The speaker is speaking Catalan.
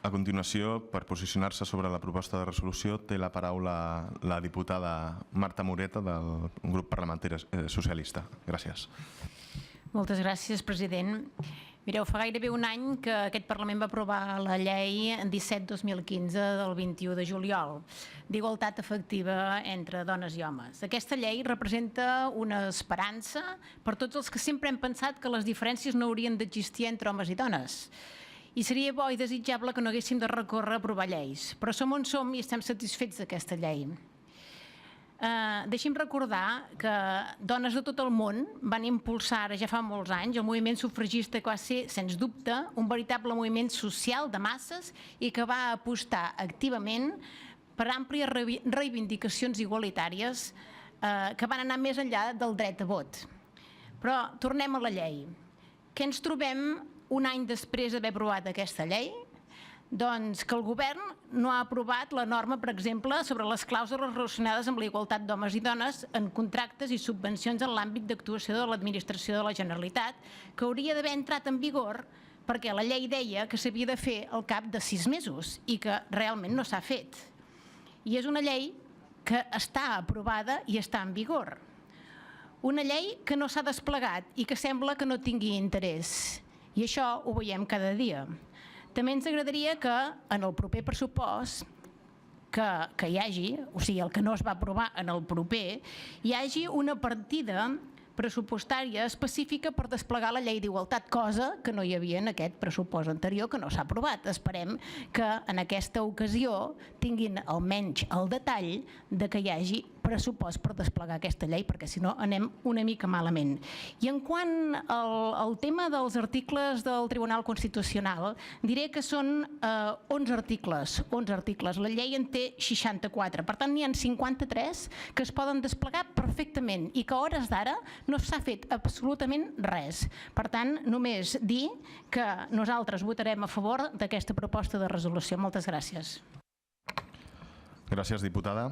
A continuació, per posicionar-se sobre la proposta de resolució, té la paraula la diputada Marta Moreta del grup parlamentari socialista. Gràcies. Moltes gràcies, president. Mireu, fa gairebé un any que aquest Parlament va aprovar la llei 17/2015 del 21 de juliol d'igualtat efectiva entre dones i homes. Aquesta llei representa una esperança per tots els que sempre hem pensat que les diferències no haurien d'existir entre homes i dones. I seria bo i desitjable que no haguéssim de recórrer a aprovar lleis, però som on som i estem satisfets d'aquesta llei. Deixi'm recordar que dones de tot el món van impulsar ara ja fa molts anys el moviment sufragista, que va ser, sens dubte, un veritable moviment social de masses i que va apostar activament per àmplies reivindicacions igualitàries que van anar més enllà del dret a vot. Però tornem a la llei. Què ens trobem un any després d'haver aprovat aquesta llei? Doncs que el govern no ha aprovat la norma, per exemple, sobre les clàusules relacionades amb la igualtat d'homes i dones en contractes i subvencions en l'àmbit d'actuació de l'administració de la Generalitat, que hauria d'haver entrat en vigor perquè la llei deia que s'havia de fer al cap de 6 mesos i que realment no s'ha fet. I és una llei que està aprovada i està en vigor. Una llei que no s'ha desplegat i que sembla que no tingui interès. I això ho veiem cada dia. També ens agradaria que en el proper pressupost que hi hagi, o sigui, el que no es va aprovar en el proper, hi hagi una partida pressupostària específica per desplegar la llei d'igualtat, cosa que no hi havia en aquest pressupost anterior que no s'ha aprovat. Esperem que en aquesta ocasió tinguin almenys el detall de que hi hagi pressupost per desplegar aquesta llei, perquè si no anem una mica malament. I en quant al tema dels articles del Tribunal Constitucional, diré que són 11 articles. La llei en té 64, per tant n'hi ha 53 que es poden desplegar perfectament i que a hores d'ara no s'ha fet absolutament res. Per tant, només dir que nosaltres votarem a favor d'aquesta proposta de resolució. Moltes gràcies. Gràcies, diputada.